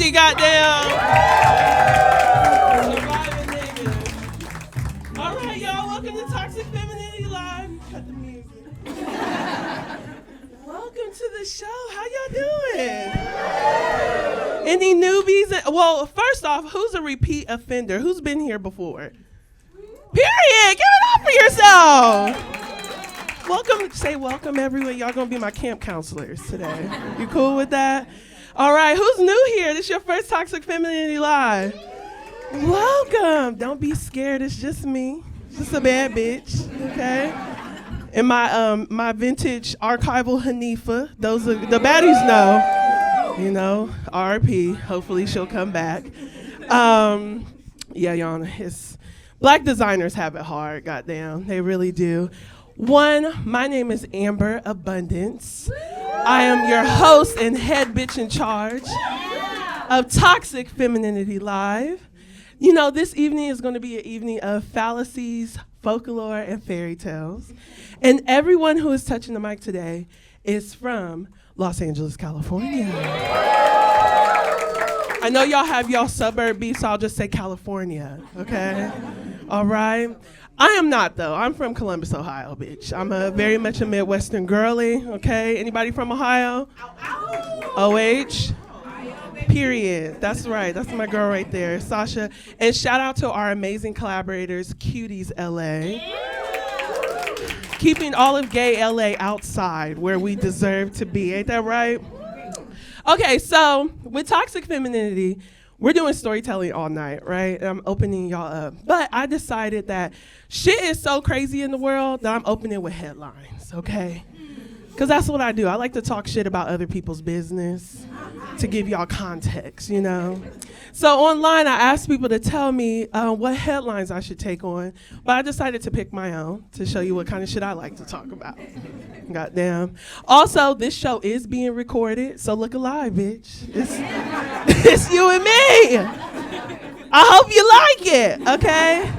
Femininity, goddamn. Surviving niggas. All right, y'all, welcome to Toxic Femininity Live. Cut the music. Welcome to the show. How y'all doing? Any newbies? Well, first off, who's a repeat offender? Who's been here before? Period. Give it up for yourself. Welcome. Say welcome everyone. Y'all gonna be my camp counselors today. You cool with that? All right. Who's new here? This your first Toxic Femininity Live. Welcome. Don't be scared. It's just me. Just a bad bitch. Okay. And my vintage archival Hanifa. Those are the baddies know. You know, RP. Hopefully she'll come back. Yeah, y'all. Black designers have it hard, goddamn. They really do. My name is Amber Abundance. I am your host and head bitch in charge of Toxic Femininity Live. You know, this evening is going to be an evening of fallacies, folklore, and fairy tales. And everyone who is touching the mic today is from Los Angeles, California. I know y'all have y'all suburb beef, so I'll just say California, okay? All right. I am not, though. I'm from Columbus, Ohio, bitch. I'm very much a Midwestern girly, okay? Anybody from Ohio? OH? Period. That's right. That's my girl right there, Sasha. And shout out to our amazing collaborators, CutiesLA. Keeping all of gay LA outside where we deserve to be. Ain't that right? Okay, so with Toxic Femininity, we're doing storytelling all night, right? And I'm opening y'all up. But I decided that shit is so crazy in the world that I'm opening with headlines, okay? Because that's what I do. I like to talk shit about other people's business to give y'all context, you know? So online, I asked people to tell me what headlines I should take on, but I decided to pick my own to show you what kind of shit I like to talk about. Goddamn. Also, this show is being recorded, so look alive, bitch. It's you and me. I hope you like it, okay?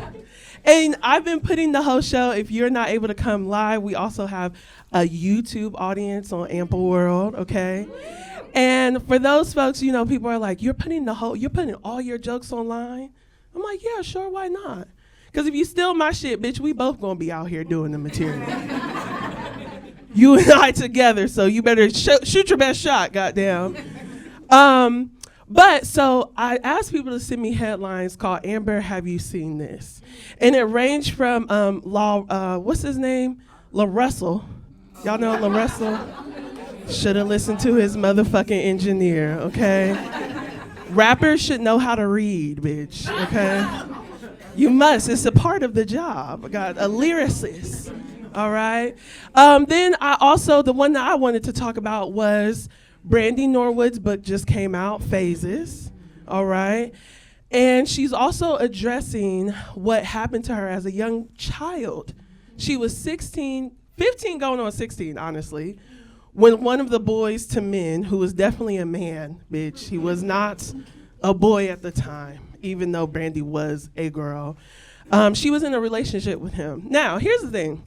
And I've been putting the whole show, if you're not able to come live, we also have a YouTube audience on Ample World, okay? And for those folks, you know, people are like, you're putting all your jokes online? I'm like, yeah, sure, why not? Because if you steal my shit, bitch, we both gonna be out here doing the material. You and I together, so you better shoot your best shot, goddamn. But so I asked people to send me headlines called Amber, have you seen this? And it ranged from what's his name? La Russell. Y'all know La Russell? Should have listened to his motherfucking engineer, okay? Rappers should know how to read, bitch, okay? You must, it's a part of the job. I got a lyricist, all right? Then the one that I wanted to talk about was Brandy Norwood's book just came out, Phases, all right? And she's also addressing what happened to her as a young child. She was 15 going on 16, honestly, when one of the boys to men, who was definitely a man, bitch, he was not a boy at the time, even though Brandy was a girl, she was in a relationship with him. Now, here's the thing.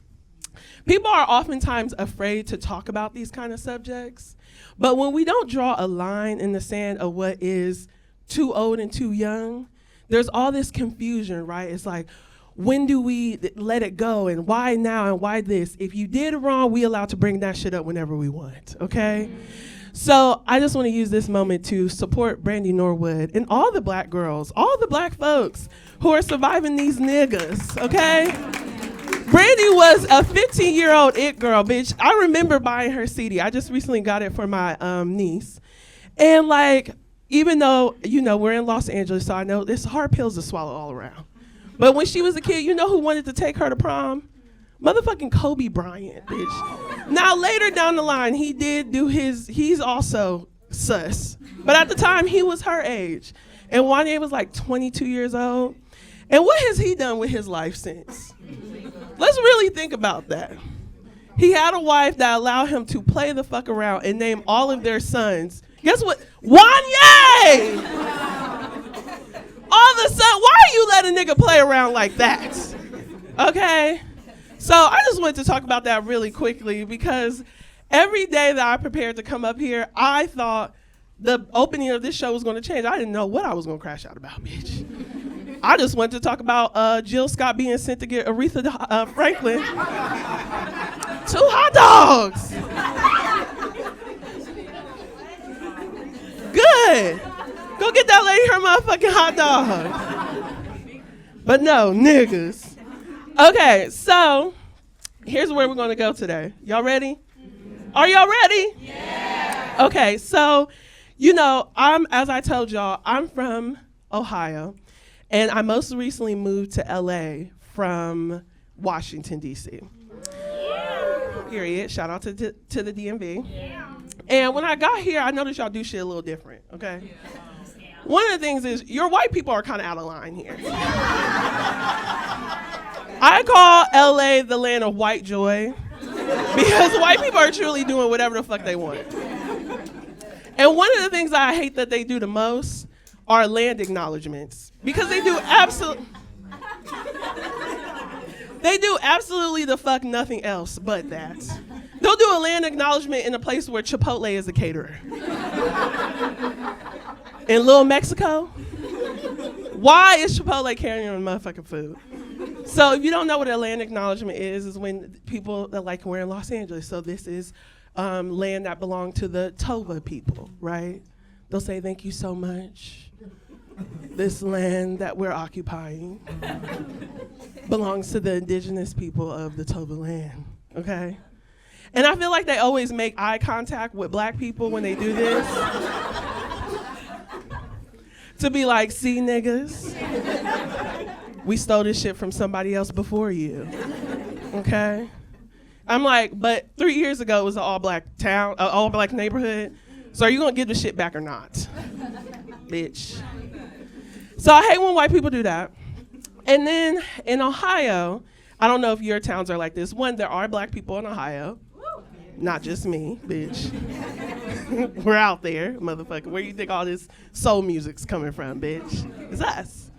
People are oftentimes afraid to talk about these kind of subjects, but when we don't draw a line in the sand of what is too old and too young, there's all this confusion, right? It's like, when do we let it go, and why now, and why this? If you did it wrong, we allowed to bring that shit up whenever we want, okay? So I just want to use this moment to support Brandy Norwood and all the black girls, all the black folks who are surviving these niggas, okay? Brandy was a 15-year-old it girl, bitch. I remember buying her CD. I just recently got it for my niece. And like, even though, you know, we're in Los Angeles, so I know it's hard pills to swallow all around. But when she was a kid, you know who wanted to take her to prom? Motherfucking Kobe Bryant, bitch. Now, later down the line, he did do he's also sus. But at the time, he was her age. And Wanye was like 22 years old. And what has he done with his life since? Let's really think about that. He had a wife that allowed him to play the fuck around and name all of their sons. Guess what? Wanye! All of a sudden, why are you letting a nigga play around like that? Okay? So I just wanted to talk about that really quickly because every day that I prepared to come up here, I thought the opening of this show was going to change. I didn't know what I was going to crash out about, bitch. I just wanted to talk about Jill Scott being sent to get Aretha Franklin 2 hot dogs. Good. Go get that lady her motherfucking hot dog. But no, niggas. Okay, so here's where we're going to go today. Y'all ready? Are y'all ready? Yeah. Okay, so, as I told y'all, I'm from Ohio, and I most recently moved to LA from Washington, D.C. Period. Shout out to the DMV. Yeah. And when I got here, I noticed y'all do shit a little different, okay? Yeah. One of the things is, your white people are kind of out of line here. I call LA the land of white joy because white people are truly doing whatever the fuck they want. And one of the things I hate that they do the most are land acknowledgements because they do absolutely the fuck nothing else but that. They'll do a land acknowledgement in a place where Chipotle is a caterer. In Little Mexico, why is Chipotle carrying motherfucking food? So if you don't know what a land acknowledgement is when people that like we're in Los Angeles. So this is land that belonged to the Tova people, right? They'll say, thank you so much. This land that we're occupying belongs to the indigenous people of the Tova land, okay? And I feel like they always make eye contact with black people when they do this. To be like, see niggas, we stole this shit from somebody else before you, okay? I'm like, but 3 years ago it was an all black town, all black neighborhood. So are you gonna give the shit back or not? Bitch. So I hate when white people do that. And then in Ohio, I don't know if your towns are like this. One, there are black people in Ohio. Not just me, bitch. We're out there, motherfucker. Where you think all this soul music's coming from, bitch? It's us.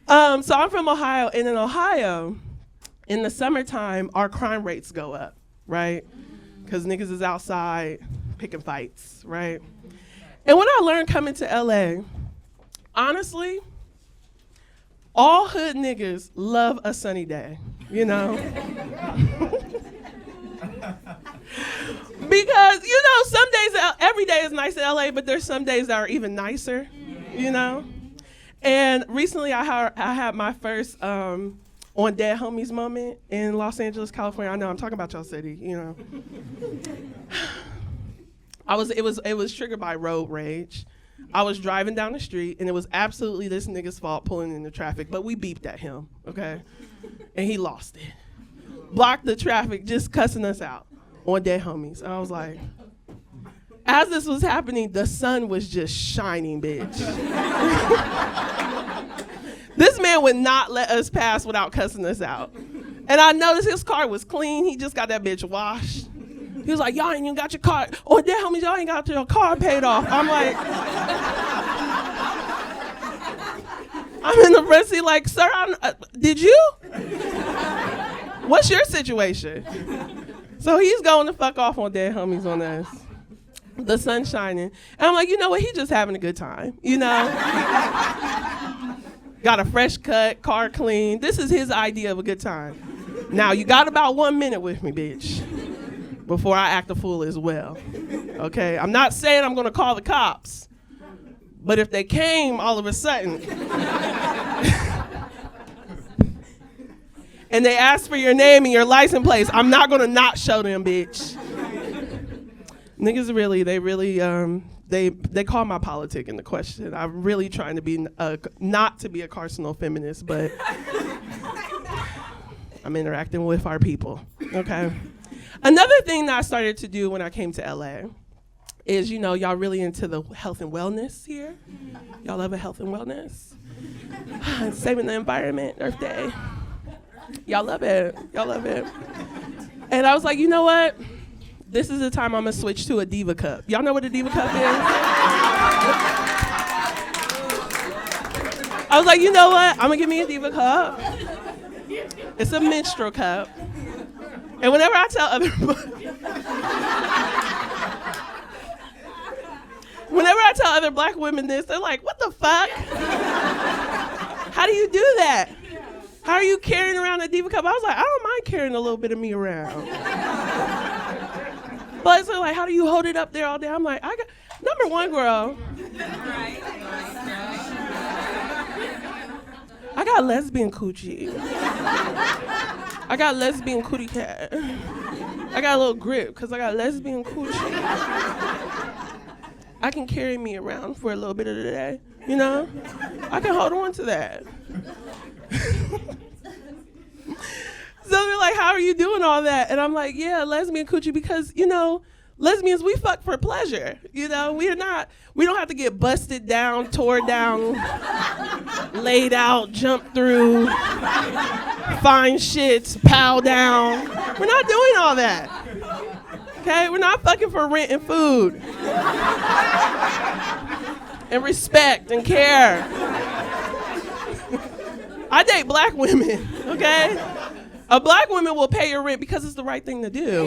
So I'm from Ohio, and in Ohio, in the summertime, our crime rates go up, right? Because niggas is outside picking fights, right? And what I learned coming to LA, honestly, all hood niggas love a sunny day, Because, some days, every day is nice in LA, but there's some days that are even nicer, And recently I had my first on Dead Homies moment in Los Angeles, California. I know I'm talking about y'all city, It was triggered by road rage. I was driving down the street, and it was absolutely this nigga's fault pulling into traffic, but we beeped at him, okay? And he lost it. Blocked the traffic, just cussing us out on Dead Homies. And I was like, as this was happening, the sun was just shining, bitch. This man would not let us pass without cussing us out. And I noticed his car was clean. He just got that bitch washed. He was like, y'all ain't even got your car. Oh, Dead Homies, y'all ain't got your car paid off. I'm like, I'm in the front seat like, sir, did you? What's your situation? So he's going to fuck off on Dead Homies on us. The sun's shining. And I'm like, you know what? He's just having a good time, Got a fresh cut, car clean. This is his idea of a good time. Now, you got about 1 minute with me, bitch, before I act a fool as well, okay? I'm not saying I'm going to call the cops, but if they came all of a sudden and they asked for your name and your license plates, I'm not going to not show them, bitch. Niggas really, they call my politic into question. I'm really trying to be, not to be a carcinal feminist, but I'm interacting with our people, okay? Another thing that I started to do when I came to LA is, y'all really into the health and wellness here. Y'all love a health and wellness. Saving the environment, Earth Day. Y'all love it. Y'all love it. And I was like, you know what? This is the time I'm gonna switch to a Diva Cup. Y'all know what a Diva Cup is? I was like, you know what? I'm gonna give me a Diva Cup. It's a menstrual cup. And whenever I tell other Whenever I tell other black women this, they're like, what the fuck? How do you do that? How are you carrying around a diva cup? I was like, I don't mind carrying a little bit of me around. But they're like, how do you hold it up there all day? I'm like, number one, girl. I got lesbian coochie. I got lesbian cootie cat. I got a little grip because I got lesbian coochie. I can carry me around for a little bit of the day, you know? I can hold on to that. So they're like, how are you doing all that? And I'm like, yeah, lesbian coochie, because, you know, lesbians, we fuck for pleasure. You know, we don't have to get busted down, tore down, laid out, jump through, find shits, pow down. We're not doing all that. Okay? We're not fucking for rent and food. And respect and care. I date black women, okay? A black woman will pay your rent because it's the right thing to do.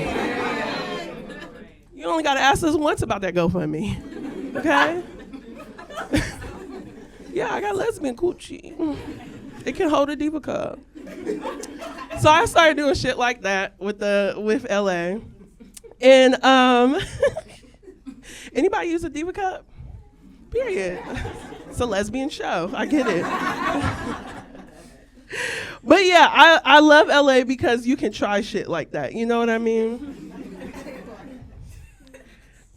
You only gotta ask us once about that GoFundMe, okay? Yeah, I got lesbian coochie. It can hold a diva cup. So I started doing shit like that with LA. And anybody use a diva cup? Period. It's a lesbian show, I get it. But yeah, I love LA because you can try shit like that. You know what I mean?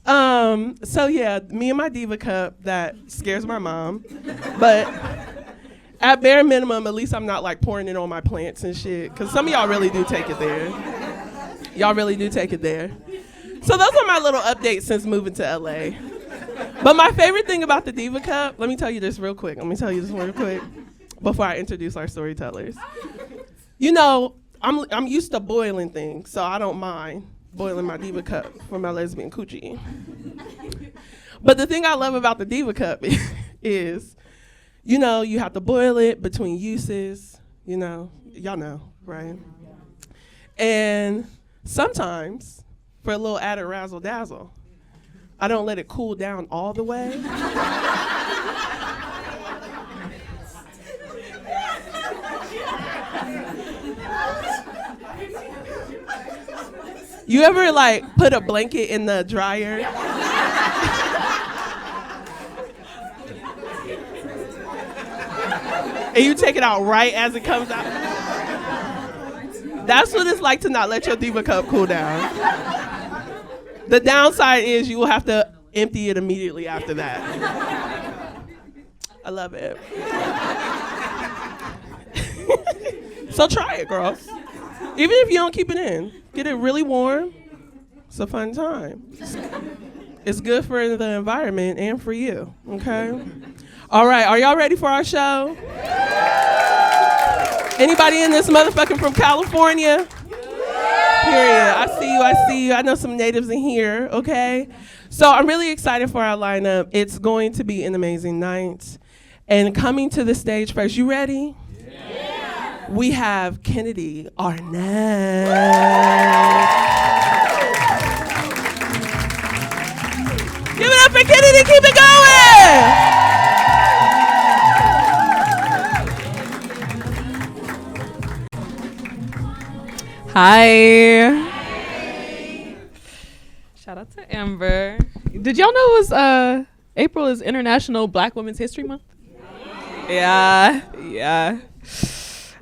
So yeah, me and my diva cup, that scares my mom. But at bare minimum, at least I'm not like pouring it on my plants and shit. Cause some of y'all really do take it there. Y'all really do take it there. So those are my little updates since moving to LA. But my favorite thing about the diva cup, let me tell you this real quick. Before I introduce our storytellers. You know, I'm used to boiling things, so I don't mind boiling my diva cup for my lesbian coochie. But the thing I love about the diva cup is, you know, you have to boil it between uses, you know, y'all know, right? And sometimes, for a little added razzle dazzle, I don't let it cool down all the way. You ever like put a blanket in the dryer? And you take it out right as it comes out? That's what it's like to not let your diva cup cool down. The downside is you will have to empty it immediately after that. I love it. So try it, girls. Even if you don't keep it in, get it really warm. It's a fun time. It's good for the environment and for you, okay? All right, are y'all ready for our show? Anybody in this motherfucking from California? Period. I see you. I know some natives in here, okay? So I'm really excited for our lineup. It's going to be an amazing night. And coming to the stage first, you ready? Yeah. We have Kennedy Arnette. Give it up for Kennedy, keep it going! Hi. Shout out to Amber. Did y'all know it was April is International Black Women's History Month? Yeah.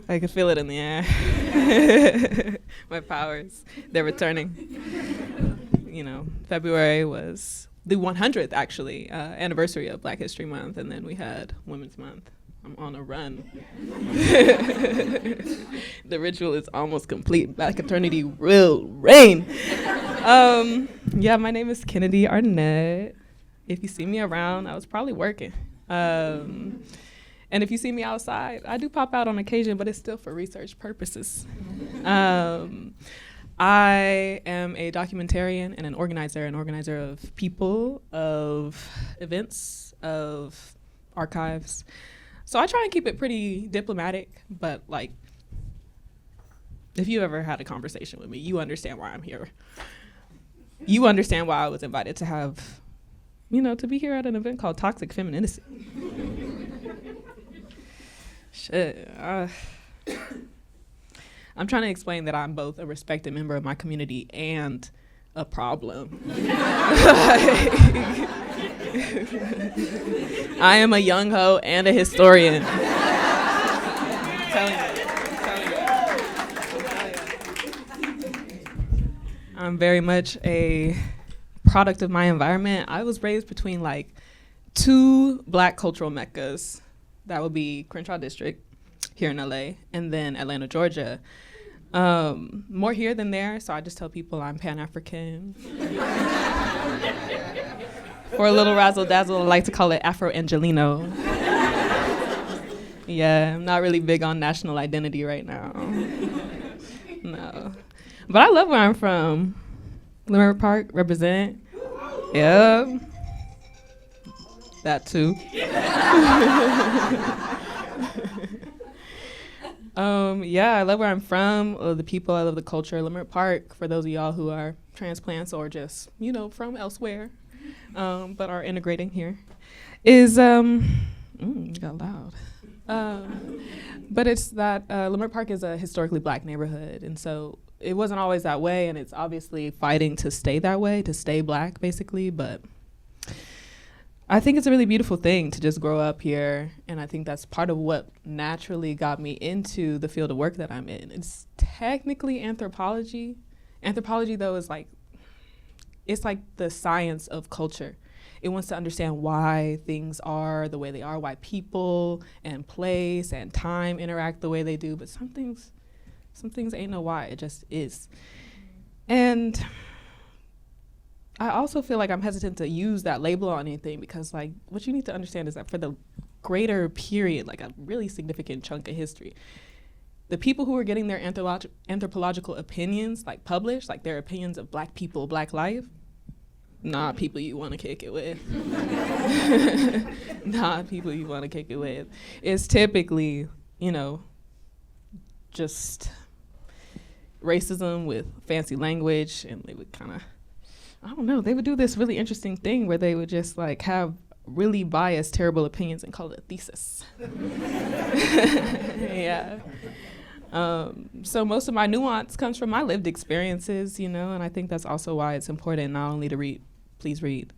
I can feel it in the air. My powers, they're returning. You know, February was the 100th actually anniversary of Black History Month, and then we had Women's Month. I'm on a run. The ritual is almost complete. Black eternity will reign. Yeah, my name is Kennedy Arnette. If you see me around, I was probably working. And if you see me outside, I do pop out on occasion, but it's still for research purposes. I am a documentarian and an organizer of people, of events, of archives. So I try and keep it pretty diplomatic, but like, if you ever had a conversation with me, you understand why I'm here. You understand why I was invited to have to be here at an event called Toxic Femininity. Shit. I'm trying to explain that I'm both a respected member of my community and a problem. I am a young hoe and a historian. I'm telling you. I'm very much a product of my environment. I was raised between like two Black cultural meccas. That would be Crenshaw District here in LA, and then Atlanta, Georgia. More here than there, so I just tell people I'm Pan-African. For a little razzle-dazzle, I like to call it Afro-Angelino. Yeah, I'm not really big on national identity right now. No. But I love where I'm from. Leimert Park, represent. Yep. That too. Yeah, I love where I'm from, the people, I love the culture. Leimert Park, for those of y'all who are transplants or just, from elsewhere, but are integrating here, is, it got loud. But it's that Leimert Park is a historically Black neighborhood, and so it wasn't always that way, and it's obviously fighting to stay that way, to stay Black, basically, but I think it's a really beautiful thing to just grow up here, and I think that's part of what naturally got me into the field of work that I'm in. It's technically anthropology. Anthropology, though, is it's like the science of culture. It wants to understand why things are the way they are, why people and place and time interact the way they do, but some things ain't no why, it just is. And I also feel like I'm hesitant to use that label on anything because what you need to understand is that for the greater period, like a really significant chunk of history, the people who were getting their anthropological opinions published, their opinions of Black people, Black life, not people you want to kick it with. Not people you want to kick it with. It's typically, just racism with fancy language, and they would kind of, they would do this really interesting thing where they would just have really biased, terrible opinions and call it a thesis. Yeah. So most of my nuance comes from my lived experiences, and I think that's also why it's important not only to read, please read.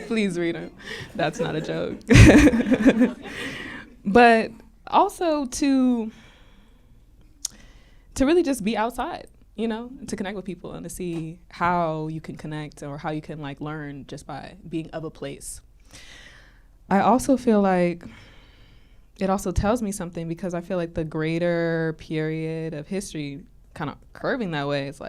Please read them. That's not a joke. But also to really just be outside. To connect with people and to see how you can connect or how you can learn just by being of a place. I also feel like it also tells me something because I feel like the greater period of history kind of curving that way is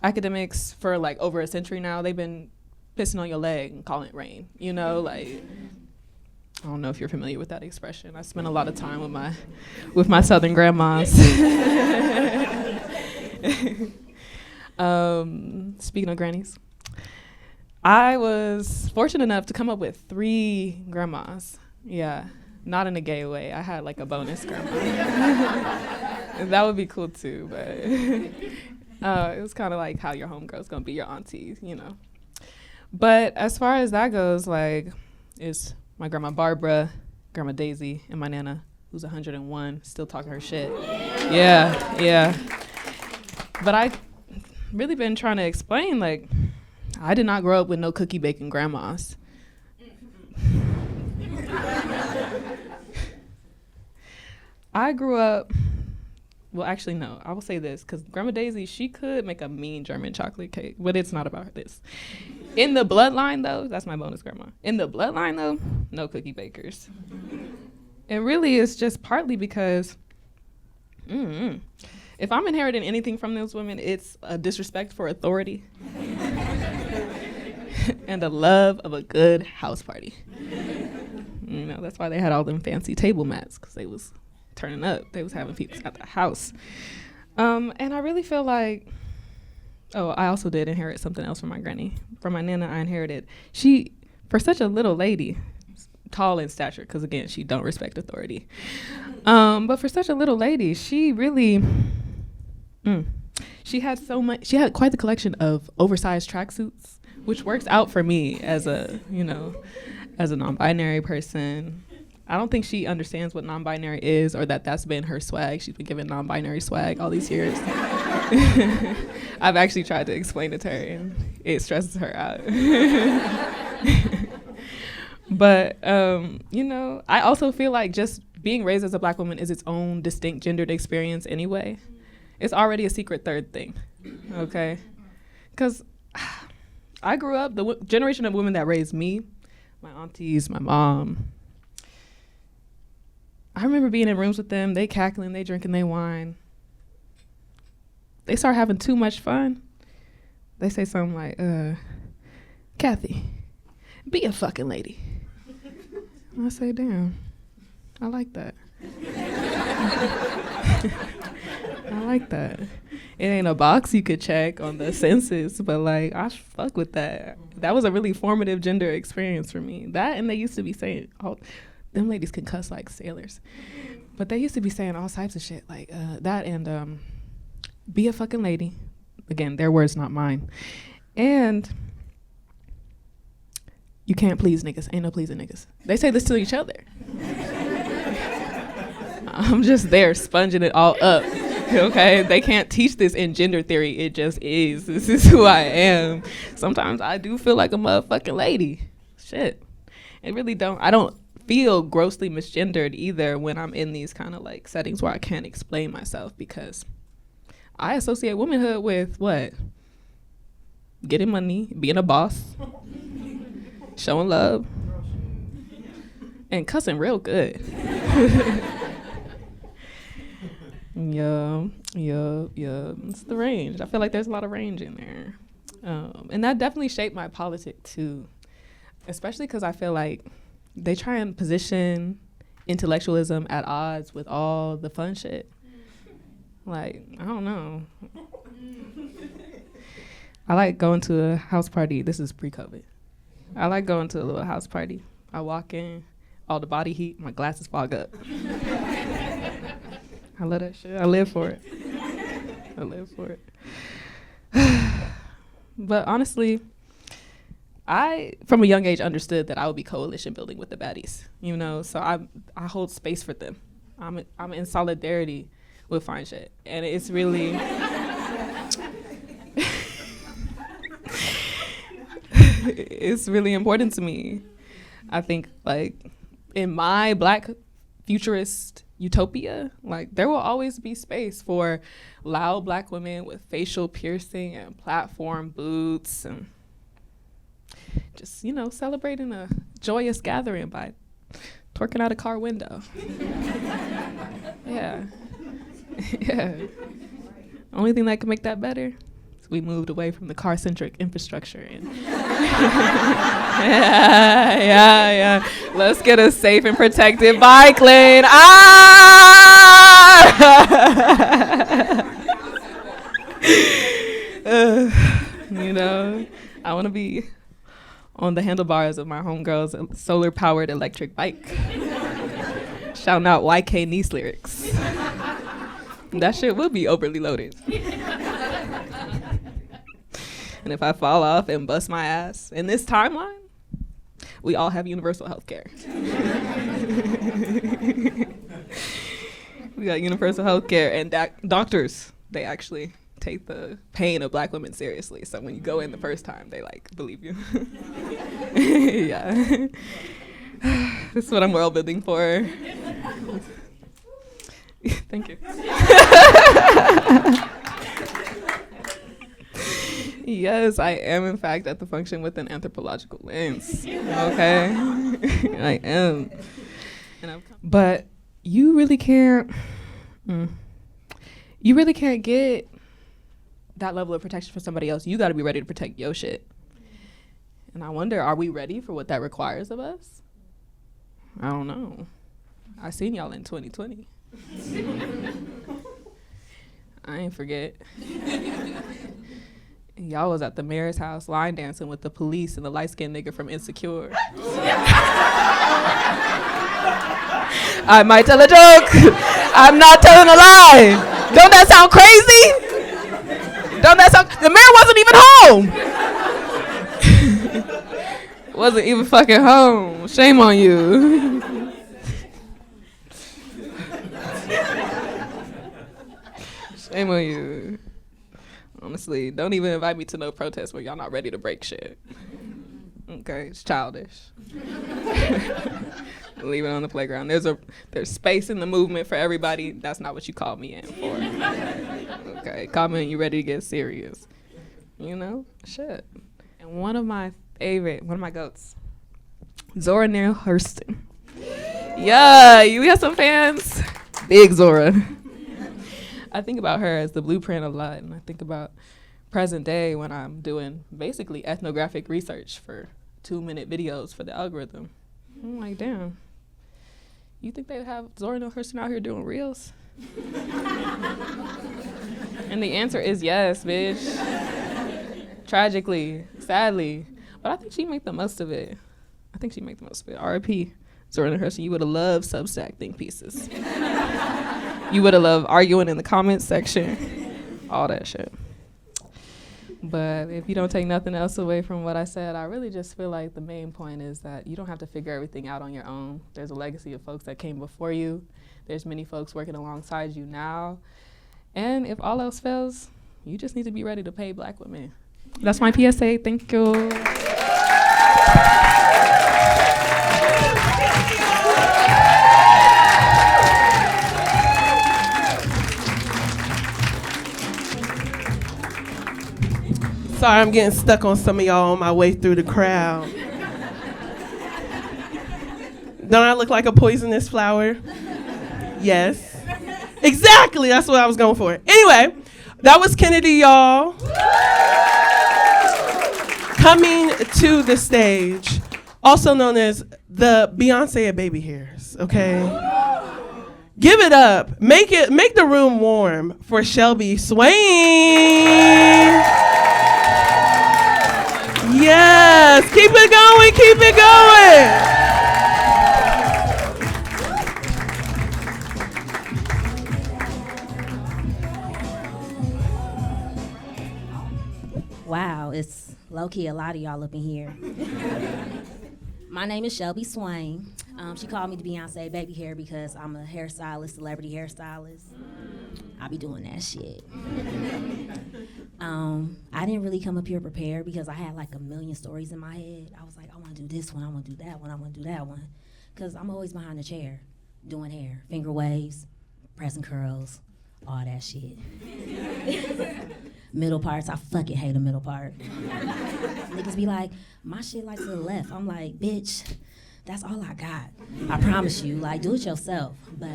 academics for over a century now, they've been pissing on your leg and calling it rain, I don't know if you're familiar with that expression. I spent a lot of time with my Southern grandmas. Speaking of grannies, I was fortunate enough to come up with 3 grandmas. Yeah, not in a gay way. I had a bonus grandma. That would be cool too, but it was kind of how your homegirl's gonna be your auntie, But as far as that goes, it's my grandma Barbara, Grandma Daisy, and my Nana, who's 101, still talking her shit. Yeah. But I really been trying to explain, I did not grow up with no cookie baking grandmas. I grew up, well, actually, no, I will say this, because Grandma Daisy, she could make a mean German chocolate cake, but it's not about this. In the bloodline, though, that's my bonus grandma. In the bloodline, though, no cookie bakers. And really, it's just partly because if I'm inheriting anything from those women, it's a disrespect for authority and a love of a good house party. That's why they had all them fancy table mats, because they was turning up. They was having people at the house. And I really feel I also did inherit something else from my granny. From my Nana, I inherited, for such a little lady, tall in stature, because again, she don't respect authority. But for such a little lady, she really, she had quite the collection of oversized tracksuits, which works out for me as a non-binary person. I don't think she understands what non-binary is, or that's been her swag. She's been given non-binary swag all these years. I've actually tried to explain it to her, and it stresses her out. But, I also feel like just being raised as a Black woman is its own distinct gendered experience anyway. It's already a secret third thing, okay? Because I grew up, the generation of women that raised me, my aunties, my mom, I remember being in rooms with them, they cackling, they drinking, they wine. They start having too much fun. They say something like, Kathy, be a fucking lady. And I say, damn, I like that. I like that. It ain't a box you could check on the census, but like, I fuck with that. That was a really formative gender experience for me. That, and they used to be saying, them ladies can cuss like sailors. But they used to be saying all types of shit like that and be a fucking lady. Again, their words, not mine. And you can't please niggas. Ain't no pleasing niggas. They say this to each other. I'm just there sponging it all up. Okay? They can't teach this in gender theory. It just is. This is who I am. Sometimes I do feel like a motherfucking lady. Shit. I don't feel grossly misgendered either when I'm in these kind of like settings where I can't explain myself, because I associate womanhood with what? Getting money, being a boss, showing love, and cussing real good. Yeah. It's the range. I feel like there's a lot of range in there. And that definitely shaped my politic too, especially because I feel like they try and position intellectualism at odds with all the fun shit. Like, I don't know. I like going to a house party. This is pre-COVID. I like going to a little house party. I walk in, all the body heat, my glasses fog up. I love that shit. I live for it. But honestly, I, from a young age, understood that I would be coalition building with the baddies, so I hold space for them. I'm in solidarity with fine shit. And it's really, it's really important to me. I think, like, in my Black futurist utopia, like, there will always be space for loud Black women with facial piercing and platform boots and just, celebrating a joyous gathering by twerking out a car window. Yeah. Yeah. Only thing that can make that better is we moved away from the car-centric infrastructure. And yeah. Let's get a safe and protected bike lane. I want to be on the handlebars of my homegirl's solar-powered electric bike. Shouting out YK Niece lyrics. That shit will be overly loaded. And if I fall off and bust my ass in this timeline, we all have universal health care. We got universal health care, and doctors, they actually take the pain of Black women seriously. So when you go in the first time, they believe you. Yeah. This is what I'm world building for. Thank you. Yes, I am in fact at the function with an anthropological lens. Okay. I am. But you really can't get that level of protection for somebody else. You got to be ready to protect your shit. And I wonder, are we ready for what that requires of us? I don't know. I seen y'all in 2020. I ain't forget. Y'all was at the mayor's house line dancing with the police and the light-skinned nigga from Insecure. I might tell a joke. I'm not telling a lie. Don't that sound crazy? Dumbass, the mayor wasn't even home. Wasn't even fucking home. Shame on you. Shame on you. Honestly, don't even invite me to no protest where y'all not ready to break shit. Okay, it's childish. Leave it on the playground. There's space in the movement for everybody. That's not what you called me in for. Okay, call me when you ready to get serious. You know, shit. And one of my goats, Zora Neale Hurston. Yeah, we have some fans. Big Zora. I think about her as the blueprint a lot, and I think about present day when I'm doing basically ethnographic research for 2-minute videos for the algorithm. I'm like, damn, you think they'd have Zora Neale Hurston out here doing reels? And the answer is yes, bitch. Tragically, sadly, but I think she make the most of it. R.I.P. Zora Neale Hurston, you would have loved Substack think pieces. You would have loved arguing in the comments section, all that shit. But if you don't take nothing else away from what I said, I really just feel like the main point is that you don't have to figure everything out on your own. There's a legacy of folks that came before you. There's many folks working alongside you now. And if all else fails, you just need to be ready to pay Black women. That's my PSA. Thank you. Sorry, I'm getting stuck on some of y'all on my way through the crowd. Don't I look like a poisonous flower? Yes. Exactly, that's what I was going for. Anyway, that was Kennedy, y'all. Coming to the stage, also known as the Beyoncé of Baby Hairs, okay? Give it up. Make the room warm for Shelby Swain. Yes, keep it going, keep it going. Wow, it's low-key a lot of y'all up in here. My name is Shelby Swain. She called me the Beyoncé of Baby Hair because I'm a hairstylist, celebrity hairstylist. I be doing that shit. I didn't really come up here prepared because I had like a million stories in my head. I was like, I want to do this one, I want to do that one, I want to do that one. Because I'm always behind the chair doing hair, finger waves, pressing curls, all that shit. Middle parts, I fucking hate a middle part. Niggas be like, my shit like to the left. I'm like, bitch, that's all I got. I promise you, like, do it yourself. But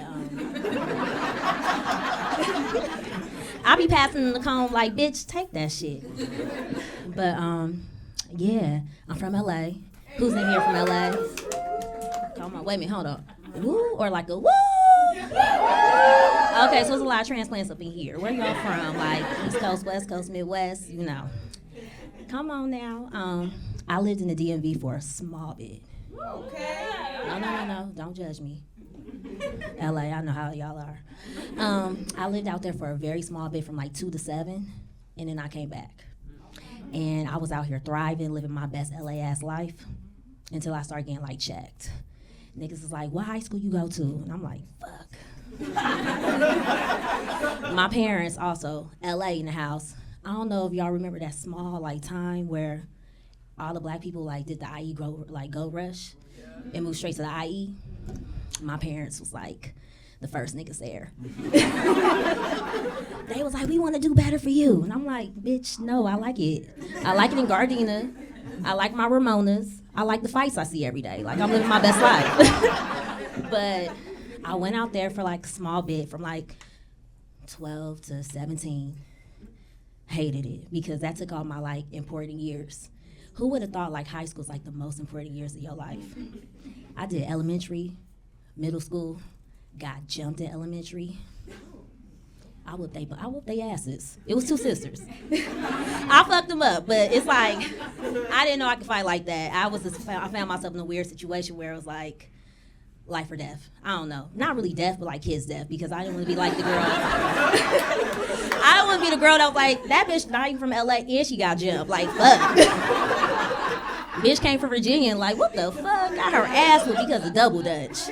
I be passing the comb like, bitch, take that shit. But yeah, I'm from LA. Who's in here from LA? Come on, wait a minute, hold on. Woo, or like a woo. Okay, so there's a lot of transplants up in here. Where y'all from? Like East Coast, West Coast, Midwest, you know. Come on now. I lived in the DMV for a small bit. Okay. No, don't judge me. LA, I know how y'all are. I lived out there for a very small bit from like 2 to 7, and then I came back. And I was out here thriving, living my best LA ass life until I started getting like checked. Niggas is like, what high school you go to? And I'm like, fuck. My parents also, LA in the house. I don't know if y'all remember that small like time where all the Black people like did the IE gold rush and moved straight to the IE. My parents was like the first niggas there. They was like, we want to do better for you. And I'm like, bitch, no, I like it. I like it in Gardena. I like my Ramonas. I like the fights I see every day. Like, I'm living my best life. But I went out there for like a small bit from like 12 to 17. Hated it because that took all my like important years. Who would have thought like high school is like the most important years of your life? I did elementary, middle school, got jumped in elementary. I whooped they asses. It was 2 sisters. I fucked them up, but it's like, I didn't know I could fight like that. I found myself in a weird situation where it was like, life or death. I don't know. Not really death, but like his death, because I didn't want to be like the girl. I don't want to be the girl that was like, that bitch not even from LA and she got jumped. Like, fuck. Bitch came from Virginia and like, what the fuck? Got her ass whipped because of double dutch.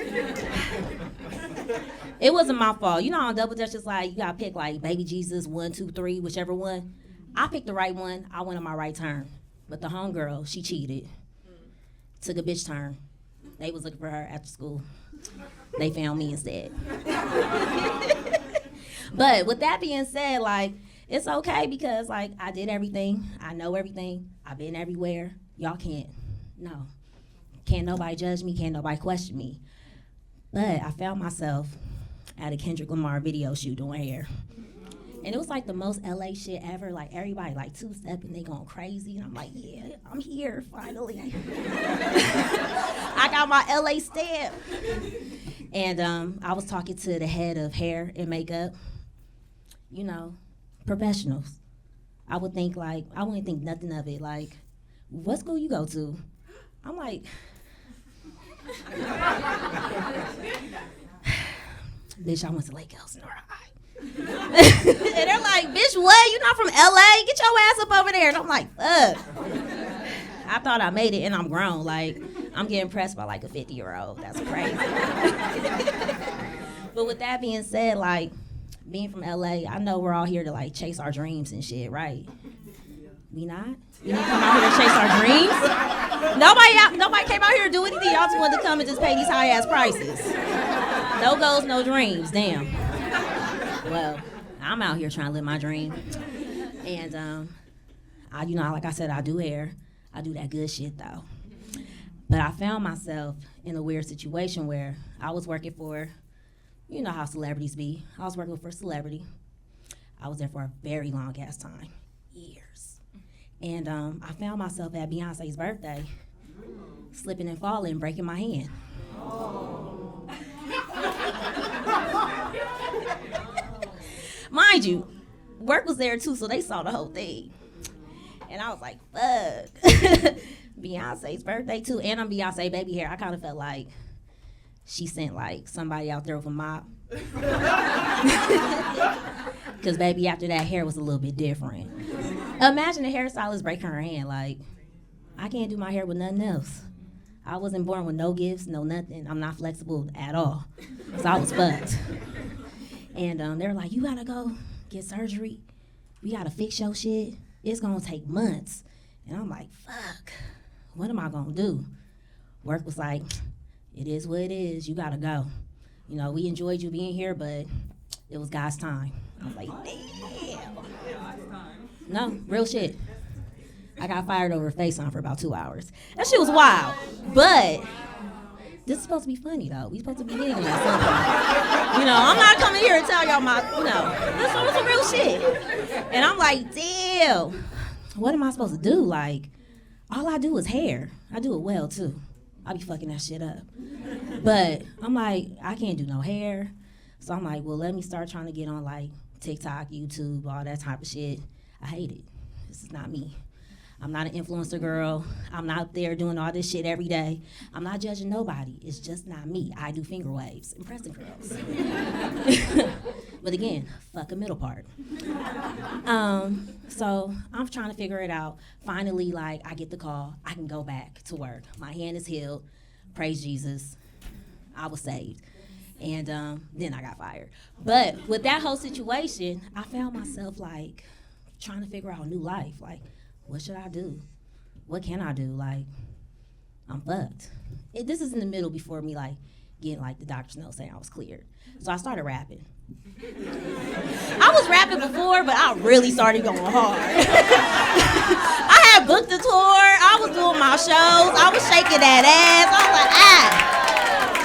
It wasn't my fault. You know how on double dutch is like, you gotta pick like baby Jesus, 1, 2, 3, whichever one. I picked the right one. I went on my right turn. But the homegirl, she cheated. Took a bitch turn. They was looking for her after school. They found me instead. But with that being said, like, it's okay because like I did everything. I know everything. I've been everywhere. Y'all can't nobody judge me, can't nobody question me. But I found myself at a Kendrick Lamar video shoot doing hair. And it was like the most LA shit ever. Like everybody like two-stepping, they going crazy. And I'm like, yeah, I'm here finally. I got my LA stamp. And I was talking to the head of hair and makeup. You know, professionals. I wouldn't think nothing of it. Like, what school you go to? I'm like, bitch, I went to Lake Elsinore High. And they're like, bitch, what? You not from LA? Get your ass up over there. And I'm like, fuck. I thought I made it and I'm grown. Like, I'm getting pressed by like a 50-year-old. That's crazy. But with that being said, like, being from LA, I know we're all here to like chase our dreams and shit, right? We not? We didn't come out here to chase our dreams? Nobody came out here to do anything. Y'all just wanted to come and just pay these high ass prices. No goals, no dreams. Damn. Well, I'm out here trying to live my dream. And like I said, I do hair. I do that good shit though. But I found myself in a weird situation where I was working for, you know how celebrities be. I was working for a celebrity. I was there for a very long ass time, years. And I found myself at Beyonce's birthday, slipping and falling, breaking my hand. Mind you, work was there too, so they saw the whole thing. And I was like, fuck. Beyonce's birthday too, and I'm Beyoncé Baby Hair. I kind of felt like she sent like somebody out there with a mop. Because baby, after that, hair was a little bit different. Imagine a hairstylist breaking her hand. Like, I can't do my hair with nothing else. I wasn't born with no gifts, no nothing. I'm not flexible at all. So I was fucked. And they were like, you gotta go get surgery. We gotta fix your shit. It's gonna take months. And I'm like, fuck, what am I gonna do? Work was like, it is what it is. You gotta go. You know, we enjoyed you being here, but it was God's time. I was like, damn. No, real shit. I got fired over FaceTime for about 2 hours. That shit was wild. But this is supposed to be funny, though. We supposed to be giggling at some point. You know, I'm not coming here to tell y'all this was some real shit. And I'm like, damn, what am I supposed to do? Like, all I do is hair. I do it well, too. I be fucking that shit up. But I'm like, I can't do no hair. So I'm like, well, let me start trying to get on, like, TikTok, YouTube, all that type of shit. I hate it. This is not me. I'm not an influencer girl. I'm not there doing all this shit every day. I'm not judging nobody. It's just not me. I do finger waves, impressing girls. But again, fuck a middle part. So I'm trying to figure it out. Finally, like, I get the call. I can go back to work. My hand is healed. Praise Jesus. I was saved. And then I got fired. But with that whole situation, I found myself, like, trying to figure out a new life. Like, what should I do? What can I do? Like, I'm fucked. This is in the middle before me, like, getting, like, the doctor's note saying I was cleared. So I started rapping. I was rapping before, but I really started going hard. I had booked a tour. I was doing my shows. I was shaking that ass. I was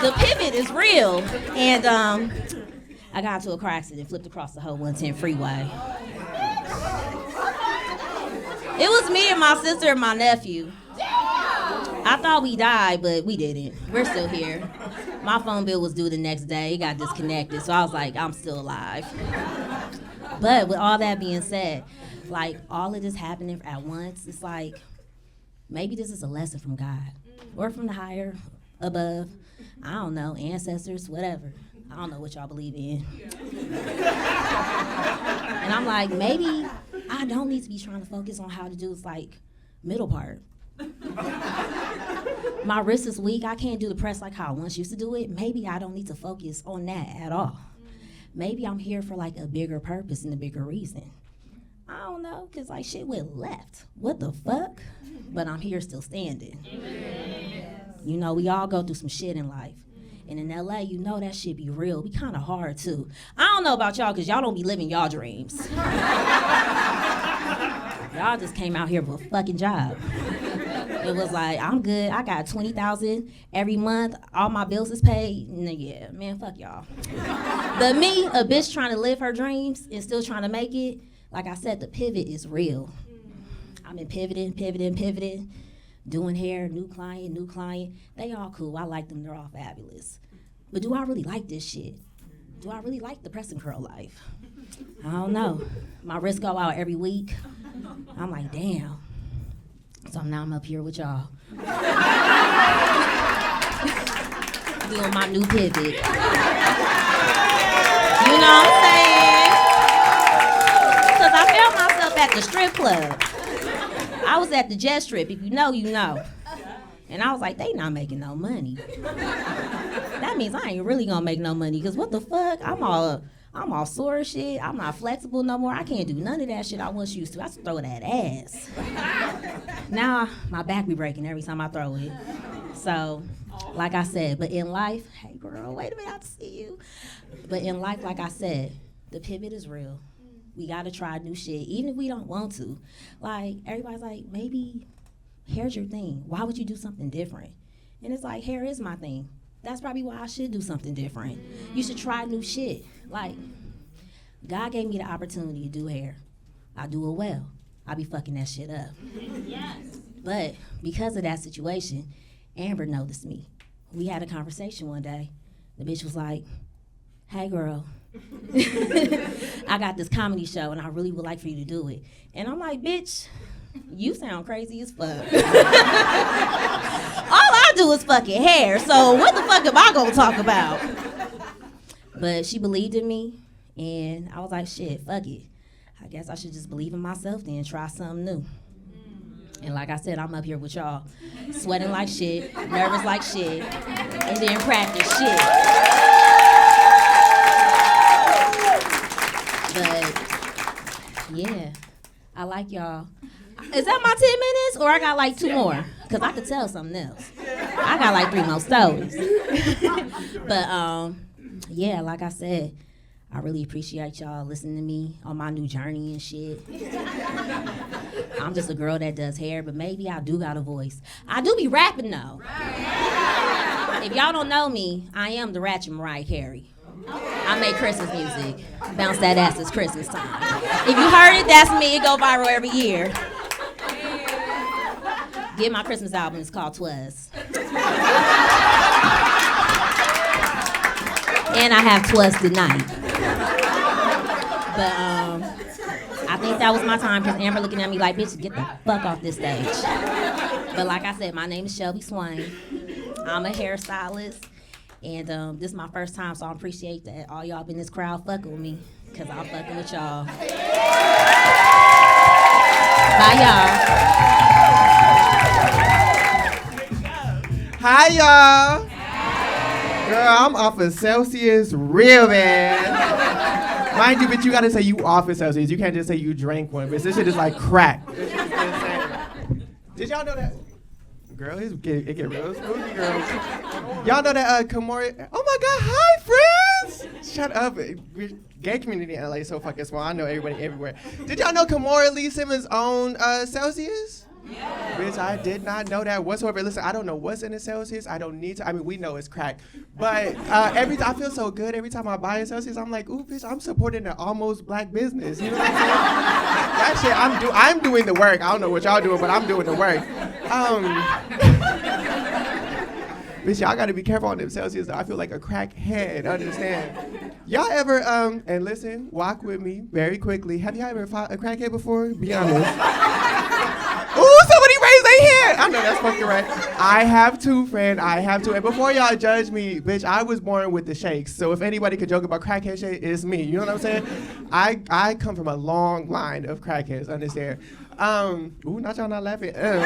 like, the pivot is real. And I got into a car accident, flipped across the whole 110 freeway. It was me and my sister and my nephew. I thought we died, but we didn't. We're still here. My phone bill was due the next day. It got disconnected, so I was like, I'm still alive. But with all that being said, like, all of this happening at once, it's like, maybe this is a lesson from God or from the higher above, I don't know, ancestors, whatever. I don't know what y'all believe in. And I'm like, maybe I don't need to be trying to focus on how to do this like middle part. My wrist is weak. I can't do the press like how I once used to do it. Maybe I don't need to focus on that at all. Maybe I'm here for like a bigger purpose and a bigger reason. I don't know, cause like shit went left. What the fuck? But I'm here still standing. You know, we all go through some shit in life. And in LA, you know that shit be real. Be kind of hard too. I don't know about y'all, cause y'all don't be living y'all dreams. Y'all just came out here for a fucking job. It was like, I'm good. I got $20,000 every month. All my bills is paid. Yeah, man, fuck y'all. But me, a bitch trying to live her dreams and still trying to make it, like I said, the pivot is real. I've been pivoting, doing hair, new client. They all cool. I like them. They're all fabulous. But do I really like this shit? Do I really like the press and curl life? I don't know. My wrists go out every week. I'm like, damn. So now I'm up here with y'all. Doing my new pivot. You know what I'm saying? Because I found myself at the strip club. I was at the Jet Strip. If you know, you know. And I was like, they not making no money. That means I ain't really gonna make no money. Because what the fuck? I'm all sore as shit. I'm not flexible no more. I can't do none of that shit I once used to. I used to throw that ass. Now my back be breaking every time I throw it. So, like I said, but in life, hey girl, wait a minute, I have to see you. But in life, like I said, the pivot is real. We gotta try new shit, even if we don't want to. Like, everybody's like, maybe hair's your thing. Why would you do something different? And it's like, hair is my thing. That's probably why I should do something different. You should try new shit. Like, God gave me the opportunity to do hair. I do it well. I be fucking that shit up. Yes. But because of that situation, Amber noticed me. We had a conversation one day. The bitch was like, hey girl, I got this comedy show and I really would like for you to do it. And I'm like, bitch, you sound crazy as fuck. All I do is fucking hair, so what the fuck am I gonna talk about? But she believed in me, and I was like, shit, fuck it. I guess I should just believe in myself then, try something new. And like I said, I'm up here with y'all, sweating like shit, nervous like shit, and then practice shit. But, yeah, I like y'all. Is that my 10 minutes, or I got like 2 more? Because I could tell something else. I got like 3 more stories. But, yeah, like I said, I really appreciate y'all listening to me on my new journey and shit. I'm just a girl that does hair, but maybe I do got a voice. I do be rapping, though. If y'all don't know me, I am the ratchet Mariah Carey. I make Christmas music. Bounce that ass, it's Christmas time. If you heard it, that's me. It go viral every year. Get my Christmas album. It's called Twas. And I have Twas Tonight. But I think that was my time because Amber looking at me like, bitch, get the fuck off this stage. But like I said, my name is Shelby Swain. I'm a hairstylist. And this is my first time, so I appreciate that all y'all in this crowd fucking with me, because I'm fucking with y'all. Bye, y'all. Hi, y'all. Girl, I'm off of Celsius real bad. Mind you, but you gotta say you off of Celsius. You can't just say you drank one, but this shit is like crack. Did y'all know that? Girl, it get real spooky, girl. Y'all know that Kamori? Oh my God, hi friends! Shut up. Gay community in LA is so fucking small. I know everybody everywhere. Did y'all know Kamora Lee Simmons owned Celsius? Yeah. Bitch, I did not know that whatsoever. Listen, I don't know what's in a Celsius. I don't need to. I mean, we know it's crack. But I feel so good every time I buy a Celsius. I'm like, ooh, bitch, I'm supporting an almost black business. You know what I'm saying? That shit, I'm doing the work. I don't know what y'all doing, but I'm doing the work. Bitch, y'all gotta be careful on them Celsius. I feel like a crackhead, understand? Y'all ever, and listen, walk with me very quickly. Have y'all ever fought a crackhead before? Be honest. Ooh, somebody raised their hand. I know that's fucking right. I have two, friend. I have two. And before y'all judge me, bitch, I was born with the shakes. So if anybody could joke about crackhead shit, it's me. You know what I'm saying? I come from a long line of crackheads, understand? Not y'all not laughing. Girl,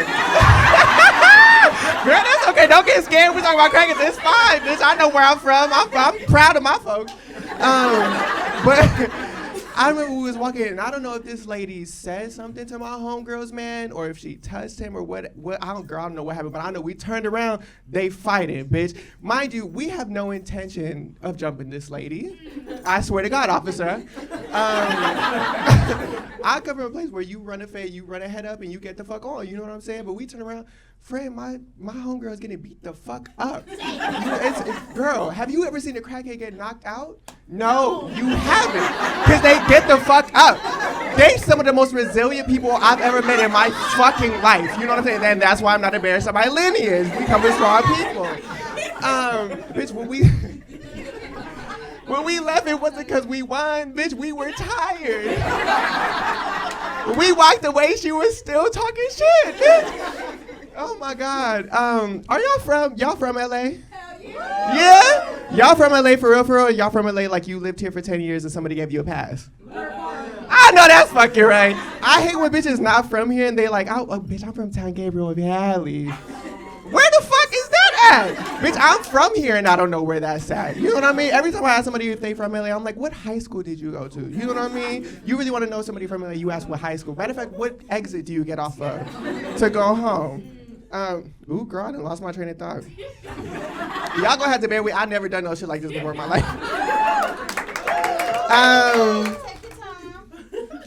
that's okay. Don't get scared. We talking about crackheads. It's fine, bitch. I know where I'm from. I'm proud of my folks. But I remember we was walking in, and I don't know if this lady said something to my homegirls, man, or if she touched him or what. I don't know what happened, but I know we turned around, they fighting, bitch. Mind you, we have no intention of jumping this lady. I swear to God, officer. I come from a place where you run a fade, you run a head up, and you get the fuck on. You know what I'm saying? But we turn around. Friend, my homegirl's getting beat the fuck up. Girl, have you ever seen a crackhead get knocked out? No, you haven't. Because they get the fuck up. They some of the most resilient people I've ever met in my fucking life. You know what I'm saying? And that's why I'm not embarrassed of my lineage. We come from strong people. Bitch, when we left, it wasn't because we won. Bitch, we were tired. When we walked away, she was still talking shit, bitch. Oh my God. Are y'all from LA? Hell yeah. Y'all from LA for real? Y'all from LA like you lived here for 10 years and somebody gave you a pass? I know that's fucking right. I hate when bitches not from here and they like, oh bitch, I'm from San Gabriel Valley. Where the fuck is that at? Bitch, I'm from here and I don't know where that's at. You know what I mean? Every time I ask somebody if they from LA, I'm like, what high school did you go to? You know what I mean? You really want to know somebody from LA, you ask what high school. Matter of fact, what exit do you get off of to go home? Girl, I done lost my train of thought. Y'all gonna have to bear with me. I've never done no shit like this before in my life.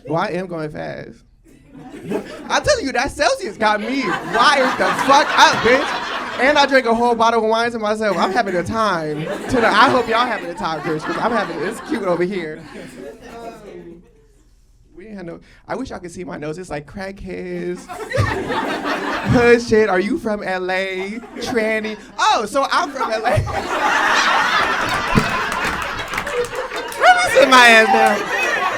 Well, I am going fast. I'm telling you, that Celsius got me wired the fuck up, bitch. And I drank a whole bottle of wine to myself. I'm having a time. I hope y'all having a time, Chris, because I'm having it's cute over here. I wish y'all could see my nose. It's like crackheads, hood shit. Are you from LA? Tranny. Oh, so I'm from LA. Let me sit my ass down.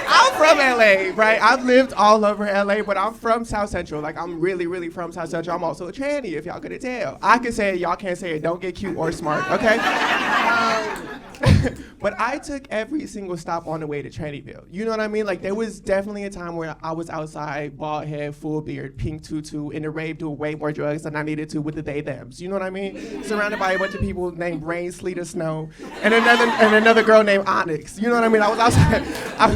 I'm from LA, right? I've lived all over LA, but I'm from South Central. Like, I'm really, really from South Central. I'm also a tranny, if y'all couldn't tell. I can say it, y'all can't say it. Don't get cute or smart, okay? But I took every single stop on the way to Trannyville. You know what I mean? Like, there was definitely a time where I was outside, bald head, full beard, pink tutu, in the rave doing way more drugs than I needed to with the they-thems. You know what I mean? Surrounded by a bunch of people named Rain, Sleet, or Snow, and another girl named Onyx. You know what I mean? I was outside.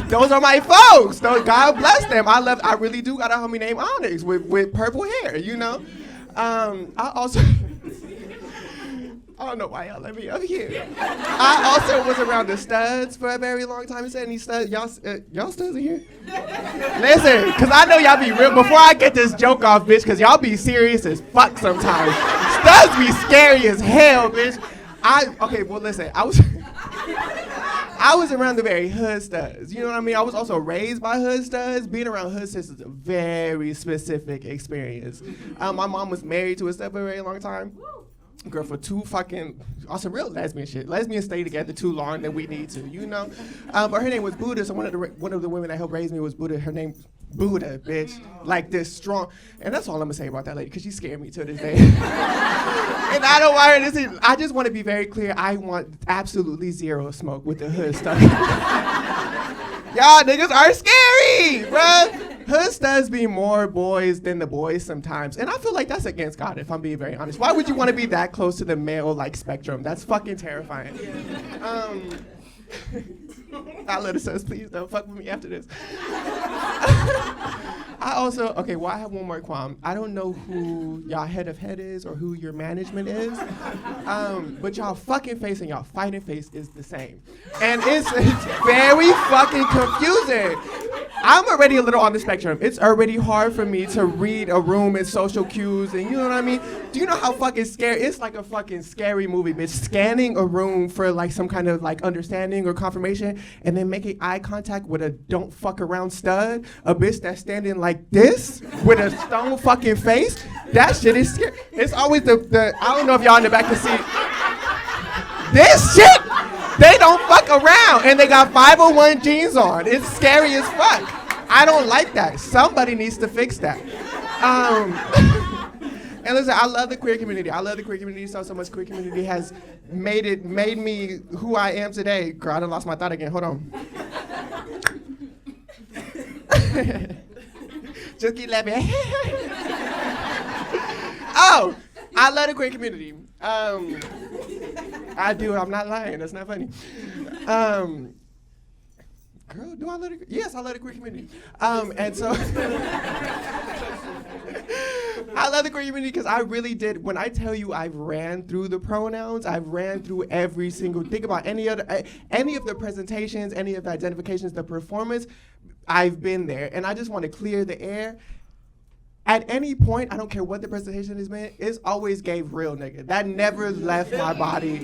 Those are my folks. God bless them. I really do got a homie named Onyx with purple hair, you know? I also... I don't know why y'all let me up here. I also was around the studs for a very long time. Is there any studs? Y'all studs in here? Listen, because I know y'all be real. Before I get this joke off, bitch, because y'all be serious as fuck sometimes. Studs be scary as hell, bitch. Listen. I was around the very hood studs. You know what I mean? I was also raised by hood studs. Being around hood studs is a very specific experience. My mom was married to a stud for a very long time. Girl, for some real lesbian shit. Lesbians stay together too long than we need to, you know? But her name was Buddha, so one of the women that helped raise me was Buddha. Her name, Buddha, bitch. Like this strong. And that's all I'm gonna say about that lady, because she scared me to this day. And I don't want her to see. I just want to be very clear. I want absolutely zero smoke with the hood stuff. Y'all niggas are scary, bruh. Hood studs be more boys than the boys sometimes. And I feel like that's against God, if I'm being very honest. Why would you want to be that close to the male spectrum? That's fucking terrifying. I let it says, please don't fuck with me after this. I have one more qualm. I don't know who y'all head of head is or who your management is, but y'all fucking face and y'all fighting face is the same. And it's very fucking confusing. I'm already a little on the spectrum. It's already hard for me to read a room and social cues, and you know what I mean? Do you know how fucking scary? It's like a fucking scary movie, bitch. Scanning a room for like some kind of like understanding or confirmation, and then making eye contact with a don't fuck around stud, a bitch that's standing like this with a stone fucking face. That shit is scary. It's always the I don't know if y'all in the back can see. This shit, they don't fuck around, and they got 501 jeans on. It's scary as fuck. I don't like that. Somebody needs to fix that. And listen, I love the queer community. I love the queer community so much. Queer community has made me who I am today. Girl, I done lost my thought again. Hold on. Just keep laughing. Oh, I love the queer community. I do. I'm not lying. That's not funny. Girl, do I love it? Yes, I love the queer community. And so I love the queer community because I really did. When I tell you I've ran through the pronouns, I've ran through every single, think about any of the presentations, any of the identifications, the performance, I've been there. And I just want to clear the air. At any point, I don't care what the presentation has been, it's always gave real nigga. That never left my body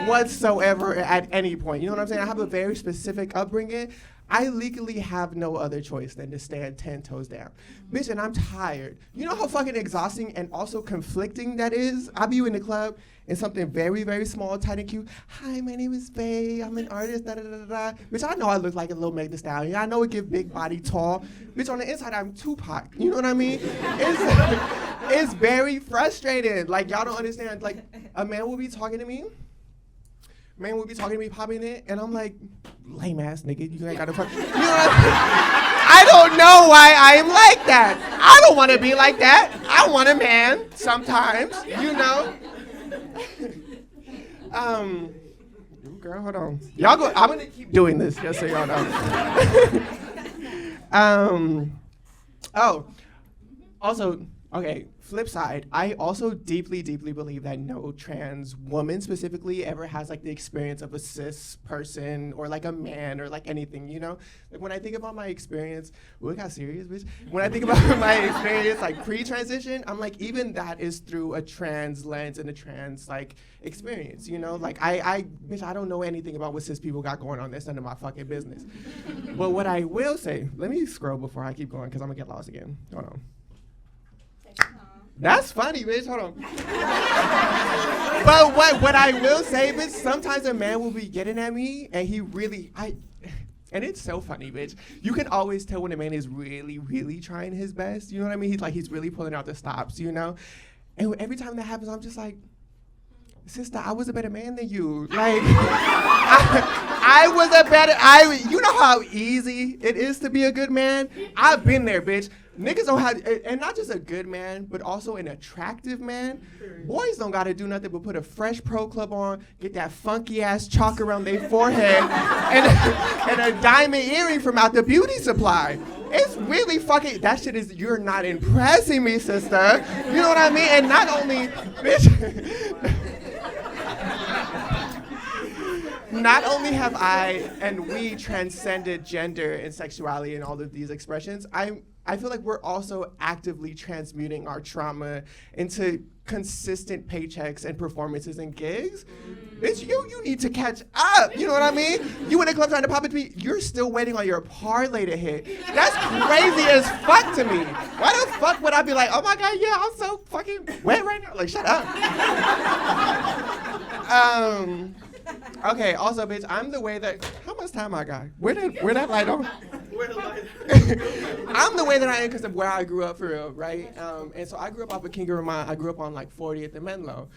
whatsoever at any point. You know what I'm saying? I have a very specific upbringing. I legally have no other choice than to stand 10 toes down. Bitch, and I'm tired. You know how fucking exhausting and also conflicting that is? I'll be in the club and something very, very small, tight and cute. Hi, my name is Faye. I'm an artist, da da da da. Bitch, I know I look like a little Meg Thee Stallion. I know it give big body tall. Bitch, on the inside, I'm Tupac. You know what I mean? It's very frustrating. Like, y'all don't understand. Like, a man will be talking to me. Man would be talking to me, popping it, and I'm like, lame ass nigga, you ain't gotta fuck. You know what I mean? I don't know why I'm like that. I don't wanna be like that. I want a man sometimes, you know? Girl, hold on. Y'all go, I'm gonna keep doing this, just so y'all know. Also, okay, flip side, I also deeply, deeply believe that no trans woman specifically ever has like the experience of a cis person or like a man or like anything, you know? Like when I think about my experience, look how serious, bitch. When I think about my experience like pre-transition, I'm like, even that is through a trans lens and a trans like experience, you know? Like bitch, I don't know anything about what cis people got going on. That's none of my fucking business. But what I will say, let me scroll before I keep going because I'm gonna get lost again. Hold on. That's funny, bitch. Hold on. But what I will say, bitch, sometimes a man will be getting at me, and he really, and it's so funny, bitch. You can always tell when a man is really, really trying his best. You know what I mean? He's really pulling out the stops, you know? And every time that happens, I'm just like, sister, I was a better man than you. Like, you know how easy it is to be a good man? I've been there, bitch. Niggas don't have, and not just a good man, but also an attractive man. Boys don't gotta do nothing but put a fresh Pro Club on, get that funky ass chalk around their forehead, and a diamond earring from out the beauty supply. It's really fucking, that shit is, you're not impressing me, sister. You know what I mean? And not only, bitch, not only have I and we transcended gender and sexuality and all of these expressions, I feel like we're also actively transmuting our trauma into consistent paychecks and performances and gigs. Bitch, you need to catch up. You know what I mean? You in a club trying to pop it to me, you're still waiting on your parlay to hit. That's crazy as fuck to me. Why the fuck would I be like, oh my God, yeah, I'm so fucking wet right now? Like, shut up. Okay, also, bitch, I'm the way that, how much time I got? Where that light on? I'm the way that I am because of where I grew up for real, right? And so I grew up off of King Ramon. I grew up on like 40th and Menlo.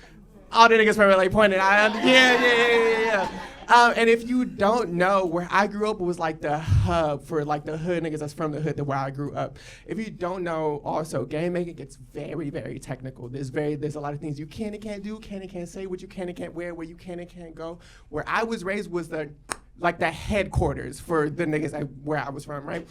All the niggas probably like pointing. Yeah. And if you don't know, where I grew up was like the hub for like the hood niggas that's from the hood to where I grew up. If you don't know, also game making gets very, very technical. There's a lot of things you can and can't do, can and can't say, what you can and can't wear, where you can and can't go. Where I was raised was the headquarters for the niggas where I was from, right?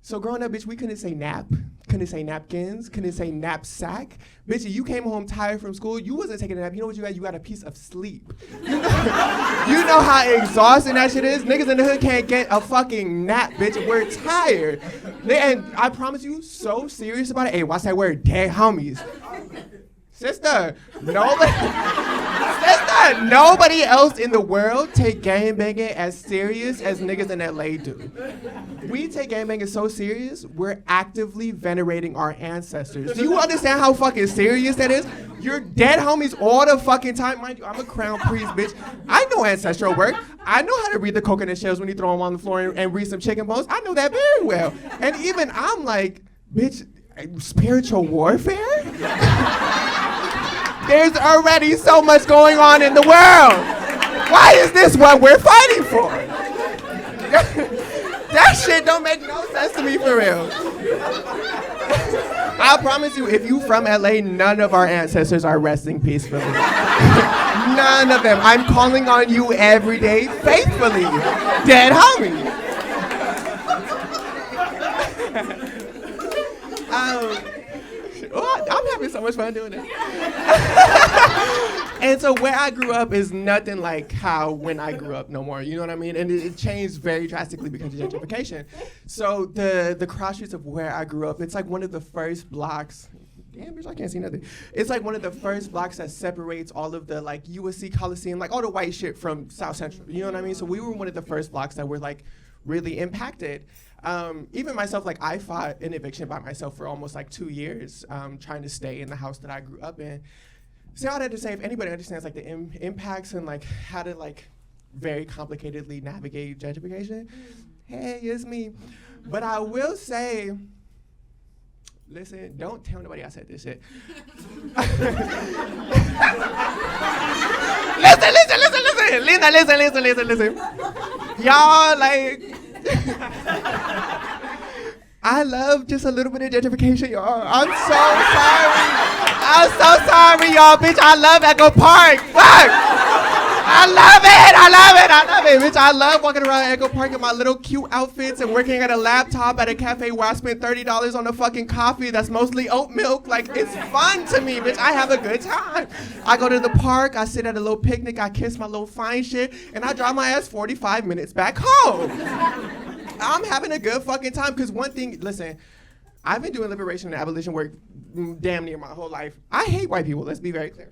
So growing up, bitch, we couldn't say nap, couldn't say napkins, couldn't say knapsack. Bitch, you came home tired from school, you wasn't taking a nap. You know what you got? You got a piece of sleep. You know how exhausting that shit is? Niggas in the hood can't get a fucking nap, bitch. We're tired. And I promise you, so serious about it. Hey, watch that word, dead homies. Sister, nobody else in the world take gangbanging as serious as niggas in LA do. We take gangbanging so serious, we're actively venerating our ancestors. Do you understand how fucking serious that is? You're dead homies all the fucking time. Mind you, I'm a crown priest, bitch. I know ancestral work. I know how to read the coconut shells when you throw them on the floor and read some chicken bones. I know that very well. And even I'm like, bitch, spiritual warfare? There's already so much going on in the world. Why is this what we're fighting for? That shit don't make no sense to me for real. I promise you, if you from LA, none of our ancestors are resting peacefully. None of them. I'm calling on you every day faithfully. Dead homie. I'm having so much fun doing this. And so where I grew up is nothing like how when I grew up no more. You know what I mean? And it changed very drastically because of gentrification. So the cross streets of where I grew up, it's like one of the first blocks. Damn, bitch, I can't see nothing. It's like one of the first blocks that separates all of the like USC Coliseum, like all the white shit from South Central. You know what I mean? So we were one of the first blocks that were like really impacted. Even myself, like I fought an eviction by myself for almost like 2 years, trying to stay in the house that I grew up in. So all that to say, if anybody understands like the impacts and like how to like very complicatedly navigate gentrification, hey, it's me. But I will say, listen, don't tell nobody I said this shit. Listen. Y'all, like, I love just a little bit of gentrification, y'all. I'm so sorry, y'all. Bitch, I love Echo Park. Fuck. I love it, bitch. I love walking around Echo Park in my little cute outfits and working at a laptop at a cafe where I spent $30 on a fucking coffee that's mostly oat milk. Like, it's fun to me, bitch. I have a good time. I go to the park, I sit at a little picnic, I kiss my little fine shit, and I drive my ass 45 minutes back home. I'm having a good fucking time, because one thing, listen, I've been doing liberation and abolition work damn near my whole life. I hate white people, let's be very clear.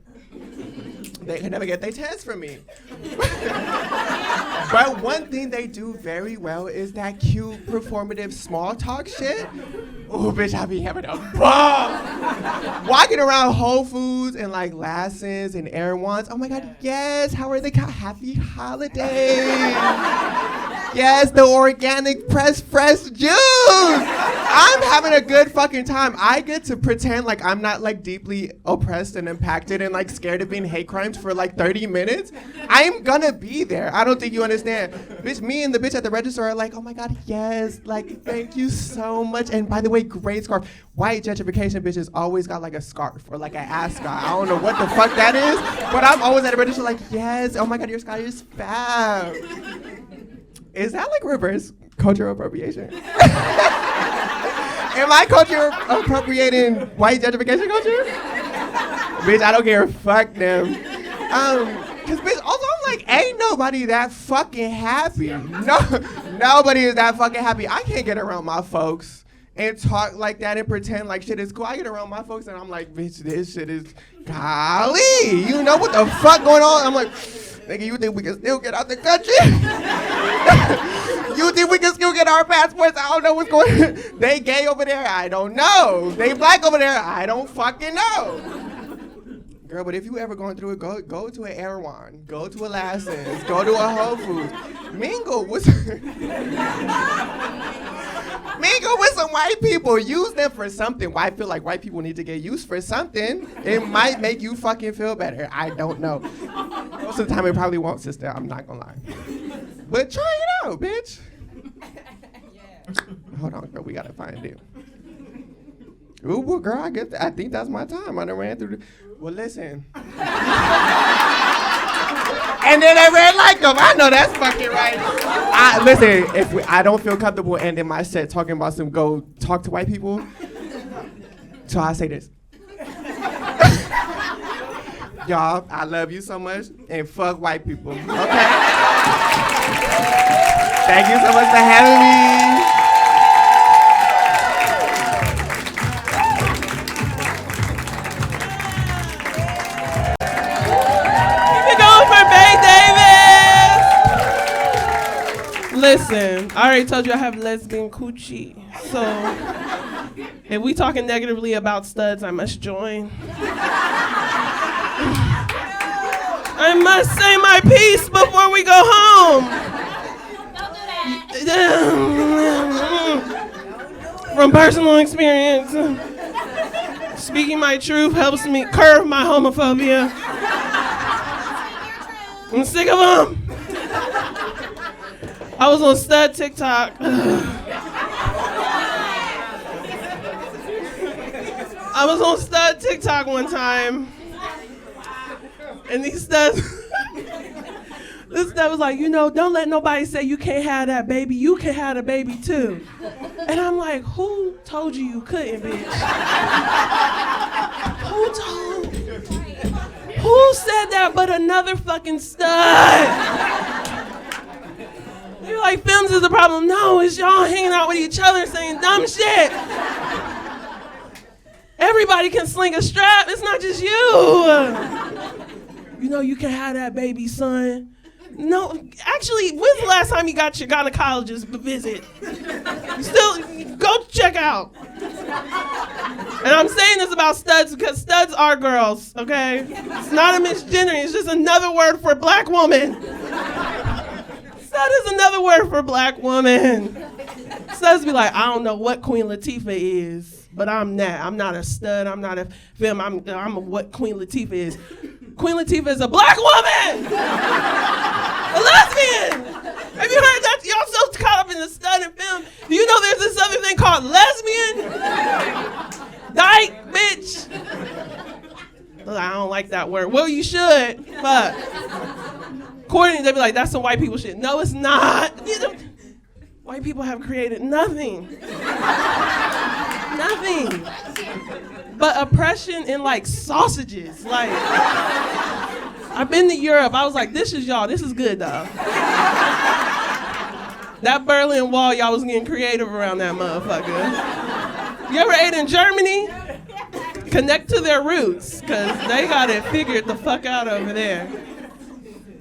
They can never get their chance from me. But one thing they do very well is that cute, performative, small talk shit. Oh, bitch, I be having a ball. Walking around Whole Foods and like Lassens and Erewhons. Oh my God, yes, how are they? Happy holidays. Yes, the organic pressed fresh juice. I'm having a good fucking time. I get to pretend like I'm not like deeply oppressed and impacted and like scared of being hate crimes for like 30 minutes. I'm gonna be there. I don't think you understand. Bitch, me and the bitch at the register are like, oh my God, yes, like thank you so much. And by the way, great scarf. White gentrification bitches always got like a scarf or like an ascot. I don't know what the fuck that is, but I'm always at the register like, yes, oh my God, your scarf is fab. Is that like reverse cultural appropriation? Am I culture appropriating white gentrification culture? Bitch, I don't care. Fuck them. Cause bitch, also I'm like, ain't nobody that fucking happy. No, nobody is that fucking happy. I can't get around my folks and talk like that and pretend like shit is cool. I get around my folks and I'm like, bitch, this shit is golly. You know what the fuck going on? I'm like, nigga, you think we can still get out the country? You think we can still get our passports? I don't know what's going on. They gay over there? I don't know. They black over there? I don't fucking know. Girl, but if you ever going through it, go to an Erewhon, go to a Lassens, go to a Whole Foods, mingle with some white people. Use them for something. I feel like white people need to get used for something. It might make you fucking feel better. I don't know. Most of the time it probably won't, sister. I'm not gonna lie. But try it out, bitch. Hold on, girl. We gotta find it. Ooh, well, girl, I think that's my time. I done ran through the... Well, listen. And then they ran like them. I know that's fucking right. Listen, I don't feel comfortable ending my set talking about some go talk to white people. So I say this. Y'all, I love you so much, and fuck white people, okay? Thank you so much for having me. Listen, I already told you I have lesbian coochie. So, if we talking negatively about studs, I must join. I must say my piece before we go home. Don't do that. From personal experience. Speaking my truth helps me curb my homophobia. I'm sick of them. I was on stud TikTok. I was on stud TikTok one time, and these studs, this stud was like, don't let nobody say you can't have that baby. You can have a baby too. And I'm like, who told you couldn't, bitch? Who said that but another fucking stud? You're like, films is the problem. No, it's y'all hanging out with each other saying dumb shit. Everybody can sling a strap. It's not just you. You can have that baby, son. No, actually, when's the last time you got your gynecologist visit? Go check out. And I'm saying this about studs because studs are girls, okay? It's not a misgendering. It's just another word for black woman. Stud is another word for black woman. Studs be like, I don't know what Queen Latifah is, but I'm that. I'm not a stud. I'm not a femme. I'm what Queen Latifah is. Queen Latifah is a black woman! A lesbian! Have you heard that? Y'all so caught up in the stud and film. Do you know there's this other thing called lesbian? Dyke, bitch. I don't like that word. Well, you should, but according to they be like, that's some white people shit. No, it's not. White people have created nothing. Nothing. But oppression in like sausages. Like, I've been to Europe. I was like, this is y'all. This is good though. That Berlin Wall, y'all was getting creative around that motherfucker. You ever ate in Germany? Connect to their roots, cause they got it figured the fuck out over there.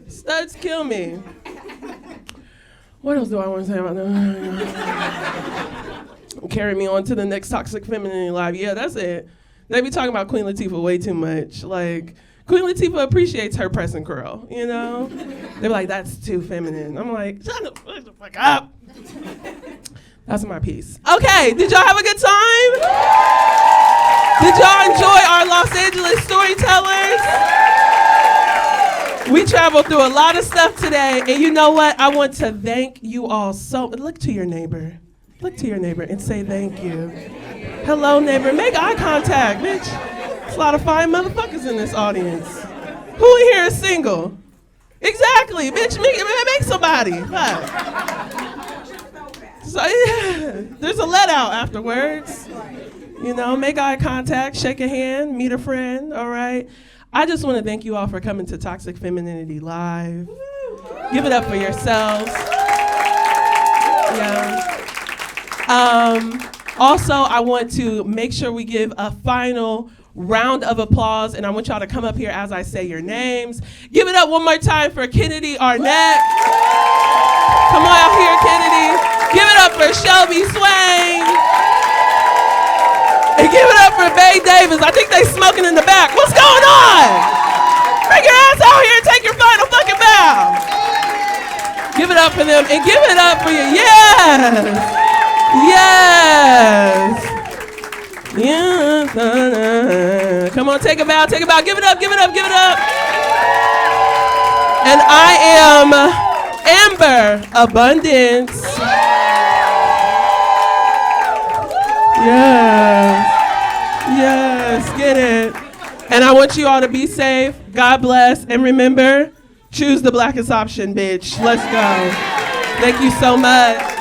Studs kill me. What else do I want to say about that? Carry me on to the next Toxic Femininity Live. Yeah, that's it. They be talking about Queen Latifah way too much. Like, Queen Latifah appreciates her press and curl, They be like, that's too feminine. I'm like, shut the fuck up. That's my piece. Okay, did y'all have a good time? Did y'all enjoy our Los Angeles Storytellers? We traveled through a lot of stuff today, and you know what? I want to thank you all so. Look to your neighbor. Look to your neighbor and say thank you. Hello, neighbor. Make eye contact, bitch. There's a lot of fine motherfuckers in this audience. Who in here is single? Exactly, bitch. Make somebody. Fuck. So yeah, there's a let out afterwards. Make eye contact, shake a hand, meet a friend. All right. I just want to thank you all for coming to Toxic Femininity Live. Give it up for yourselves. Yeah. Also, I want to make sure we give a final round of applause, and I want y'all to come up here as I say your names. Give it up one more time for Kennedy Arnette. Come on out here, Kennedy. Give it up for Shelby Swain. And give it up for Bay Davis. I think they smoking in the back. What's going on? Bring your ass out here and take your final fucking bow. Give it up for them, and give it up for you. Yes. Yes. Yeah. Come on, take a bow, take a bow. Give it up, give it up, give it up. And I am Amber Abundance. Yes. Yes, get it. And I want you all to be safe. God bless. And remember, choose the blackest option, bitch. Let's go. Thank you so much.